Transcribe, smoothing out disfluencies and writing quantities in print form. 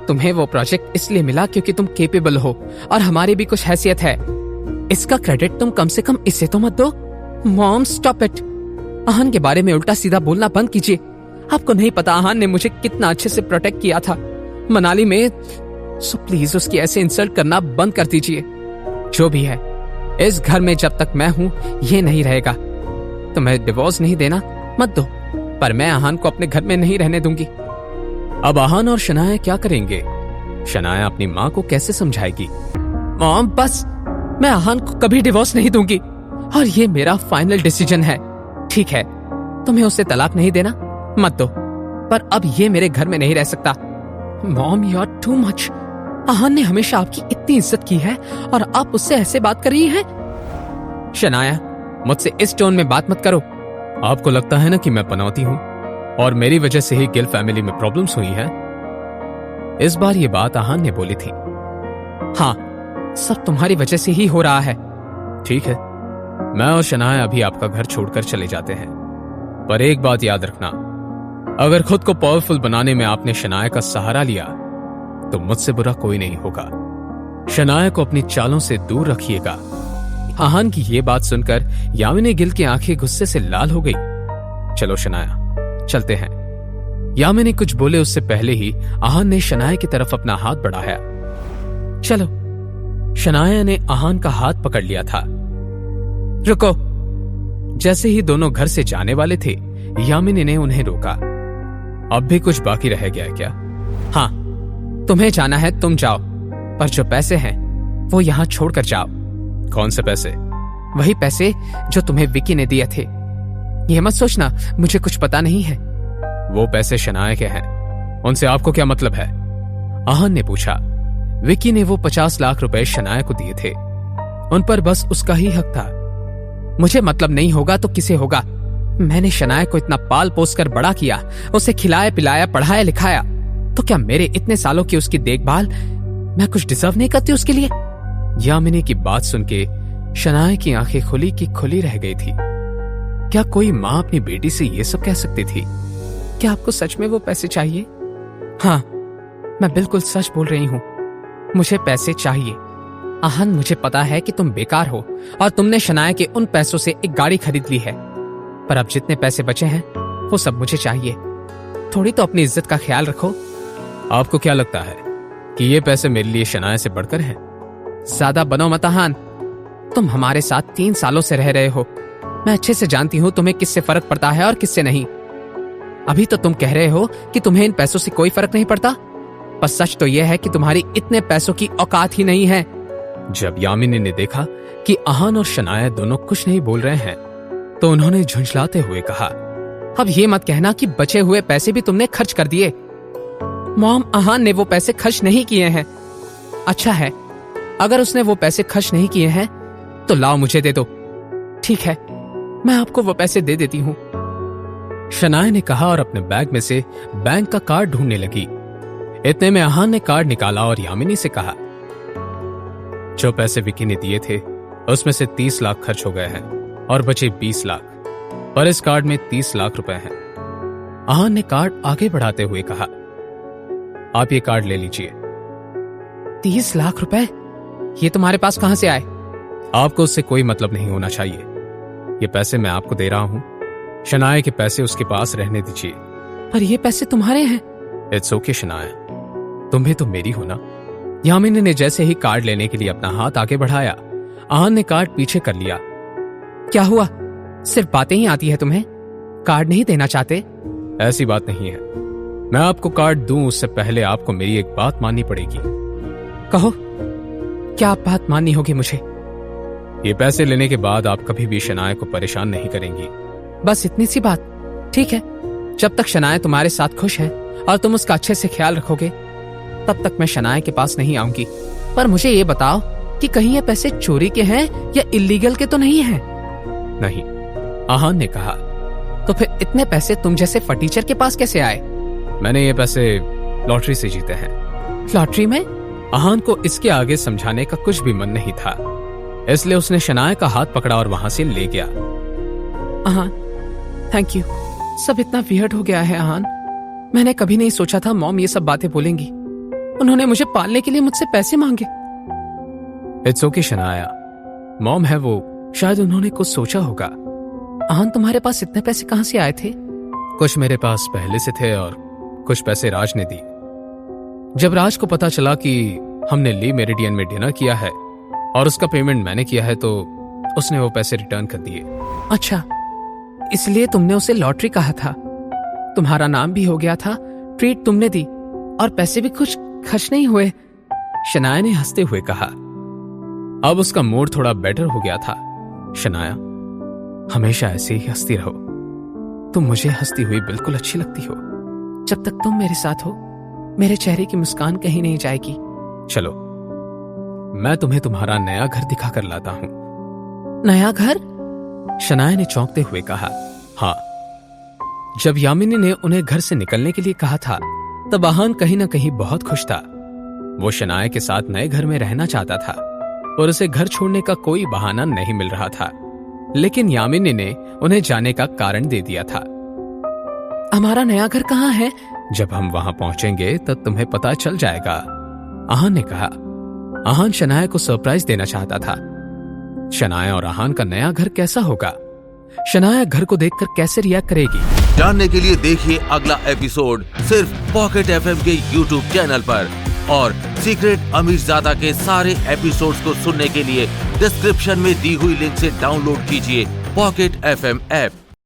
तुम्हें वो प्रोजेक्ट इसलिए मिला क्योंकि तुम केपेबल हो और हमारी भी कुछ हैसियत है। इसका क्रेडिट तुम कम से कम इसे तो मत दो। Mom stop it. आहान के बारे में उल्टा सीधा बोलना बंद कीजिए। आपको नहीं पता आहान ने मुझे कितना अच्छे से प्रोटेक्ट किया था मनाली में। सो प्लीज उसकी ऐसे इंसल्ट करना बंद कर दीजिए। जो भी है, इस घर में जब तक मैं हूं ये नहीं रहेगा। तुम्हें डिवोर्स नहीं देना मत दो, पर मैं आहान को अपने घर में नहीं रहने दूंगी। अब आहान और शनाया क्या करेंगे? शनाया अपनी माँ को कैसे समझाएगी? मॉम बस, मैं आहान को कभी डिवोर्स नहीं दूंगी और ये मेरा फाइनल डिसीजन है। ठीक है, तुम्हें उससे तलाक नहीं देना मत दो, पर अब ये मेरे घर में नहीं रह सकता। Mom you are too much. Aahan ने हमेशा आपकी इतनी इज्जत की है और आप उससे ऐसे बात कर रही हैं। शनाया, मुझसे इस टोन में बात मत करो। आपको लगता है ना कि मैं पनौती हूं और मेरी वजह से ही गिल फैमिली में प्रॉब्लम्स हुई हैं? इस बार ये बात आहान ने बोली थी। हाँ, सब तुम्हारी वजह से ही हो रहा है। ठीक है, मैं और शनाया अभी आपका घर छोड़कर चले जाते हैं, पर एक बात याद रखना, अगर खुद को पावरफुल बनाने में आपने शनाया का सहारा लिया तो मुझसे बुरा कोई नहीं होगा। शनाया को अपनी चालों से दूर रखिएगा। आहान की ये बात सुनकर यामिनी गिल की आंखें गुस्से से लाल हो गई। चलो शनाया, चलते हैं। यामिनी कुछ बोले उससे पहले ही आहान ने शनाया की तरफ अपना हाथ बढ़ाया। चलो। शनाया ने आहान का हाथ पकड़ लिया था। रुको। जैसे ही दोनों घर से जाने वाले थे, यामिनी ने उन्हें रोका। अब भी कुछ बाकी रह गया क्या? हाँ, तुम्हें जाना है तुम जाओ, पर जो पैसे हैं वो यहां छोड़कर जाओ। कौन से पैसे? वही पैसे जो तुम्हें विकी ने दिए थे। ये मत सोचना मुझे कुछ पता नहीं है। वो पैसे शनाया के हैं, उनसे आपको क्या मतलब है? आहान ने पूछा। विकी ने वो 50 लाख रुपए शनाया को दिए थे, उन पर बस उसका ही हक था। मुझे मतलब नहीं होगा तो किसे होगा? मैंने शनाया को इतना पाल पोस कर बड़ा किया, उसे खिलाया पिलाया पढ़ाया लिखाया, तो क्या मेरे इतने सालों की उसकी देखभाल मैं कुछ डिजर्व नहीं करती उसके लिए? यामिनी की बात सुन के शनाया की आंखें खुली की खुली रह गई थी। क्या कोई माँ अपनी बेटी से ये सब कह सकती थी? क्या आपको सच में वो पैसे चाहिए? हाँ, मैं बिल्कुल सच बोल रही हूँ, मुझे पैसे चाहिए। आहान, मुझे पता है कि तुम बेकार हो और तुमने शनाया के उन पैसों से एक गाड़ी खरीद ली है, पर अब जितने पैसे बचे हैं वो सब मुझे चाहिए। थोड़ी तो अपनी इज्जत का ख्याल रखो। आपको क्या लगता है कि ये पैसे मेरे लिए शनाया से बढ़कर हैं? ज्यादा बनो मत आहान, तुम हमारे साथ 3 सालों से रह रहे हो। मैं अच्छे से जानती हूँ तुम्हें किससे फर्क पड़ता है और किससे नहीं। अभी तो तुम कह रहे हो कि तुम्हें इन पैसों से कोई फर्क नहीं पड़ता, पर सच तो यह है कि तुम्हारी इतने पैसों की औकात ही नहीं है। जब यामिनी ने देखा कि आहान और शनाया दोनों कुछ नहीं बोल रहे हैं, तो उन्होंने झुंझलाते हुए कहा, अब ये मत कहना कि बचे हुए पैसे भी तुमने खर्च कर दिए। मॉम, आहान ने वो पैसे खर्च नहीं किए हैं। अच्छा है, अगर उसने वो पैसे खर्च नहीं किए हैं तो लाओ मुझे दे दो। ठीक है, मैं आपको वो पैसे दे देती हूँ। शनाया ने कहा और अपने बैग में से बैंक का कार्ड ढूंढने लगी। इतने में आहान ने कार्ड निकाला और यामिनी से कहा, जो पैसे विकी ने दिए थे उसमें से 30 लाख खर्च हो गए हैं और बचे 20 लाख, पर इस कार्ड में 30 लाख रुपए हैं। आहान ने कार्ड आगे बढ़ाते हुए कहा, आप ये कार्ड ले लीजिए। 30 लाख रुपए? ये तुम्हारे पास कहां से आए? आपको उससे कोई मतलब नहीं होना चाहिए। ये पैसे मैं आपको दे रहा हूं, शनाया के पैसे उसके पास रहने दीजिए। पर ये पैसे तुम्हारे हैं। इट्स ओके शनाया, तुम भी तो मेरी हो ना। यामिनी ने जैसे ही कार्ड लेने के लिए अपना हाथ आगे बढ़ाया, आहान ने कार्ड पीछे कर लिया। क्या हुआ? सिर्फ बातें ही आती है तुम्हें, कार्ड नहीं देना चाहते? ऐसी बात नहीं है, मैं आपको कार्ड दूं उससे पहले आपको मेरी एक बात माननी पड़ेगी। कहो, क्या आप बात माननी होगी मुझे? ये पैसे लेने के बाद आप कभी भी शनाया को परेशान नहीं करेंगी। बस इतनी सी बात? ठीक है, जब तक शनाया तुम्हारे साथ खुश है और तुम उसका अच्छे से ख्याल रखोगे, तब तक मैं शनाया के पास नहीं आऊंगी। पर मुझे ये बताओ कि कहीं ये पैसे चोरी के हैं या इल्लीगल के तो नहीं हैं? नहीं, आहान ने कहा। तो फिर इतने पैसे तुम जैसे फटीचर के पास कैसे आए? मैंने ये पैसे लॉटरी से जीते हैं। लॉटरी में? आहान को इसके आगे समझाने का कुछ भी मन नहीं था, इसलिए उसने शनाया का हाथ पकड़ा और वहां से ले गया। आहान, थैंक यू। सब इतना वियर्ड हो गया है आहान, मैंने कभी नहीं सोचा था मॉम ये सब बातें बोलेंगी। उन्होंने मुझे पालने के लिए मुझसे पैसे मांगे। इट्स ओके शनाया, मॉम है वो, शायद उन्होंने कुछ सोचा होगा। आहान, तुम्हारे पास इतने पैसे कहां से आए थे? कुछ मेरे पास पहले से थे और कुछ पैसे राज ने दिए। जब राज को पता चला कि हमने ली मेरिडियन में डिनर किया है और उसका पेमेंट मैंने किया है, तो उसने वो पैसे रिटर्न कर दिए। अच्छा, इसलिए तुमने उसे लॉटरी कहा था। तुम्हारा नाम भी हो गया था, ट्रीट तुमने दी और पैसे भी कुछ खर्च नहीं हुए। शनाया ने हंसते हुए कहा। अब उसका मूड थोड़ा बेटर हो गया था। शनाया, हमेशा ऐसे ही हंसती रहो। तुम मुझे हंसती हुई बिल्कुल अच्छी लगती हो। जब तक तुम मेरे साथ हो, मेरे चेहरे की मुस्कान कहीं नहीं जाएगी। चलो, मैं तुम्हें तुम्हारा नया घर दिखा कर लाता हूं। नया घर? शनाया ने चौंकते हुए कहा। हाँ, जब यामिनी ने उन्हें घर से निकलने के लिए कहा था, तब आहान कहीं ना कहीं बहुत खुश था। वो शनाया के साथ नए घर में रहना चाहता था और उसे घर छोड़ने का कोई बहाना नहीं मिल रहा था। लेकिन यामिनी ने उन्हें जाने का कारण दे दिया था। हमारा नया घर कहाँ है? जब हम वहां पहुंचेंगे तब तुम्हें पता चल जाएगा, आहान ने कहा। आहान शनाया को सरप्राइज देना चाहता था। शनाया और आहान का नया घर कैसा होगा? शनाया घर को देखकर कैसे रिएक्ट करेगी? जानने के लिए देखिए अगला एपिसोड सिर्फ पॉकेट एफएम के यूट्यूब चैनल पर। और सीक्रेट अमीरजादा के सारे एपिसोड्स को सुनने के लिए डिस्क्रिप्शन में दी हुई लिंक से डाउनलोड कीजिए पॉकेट एफएम ऐप।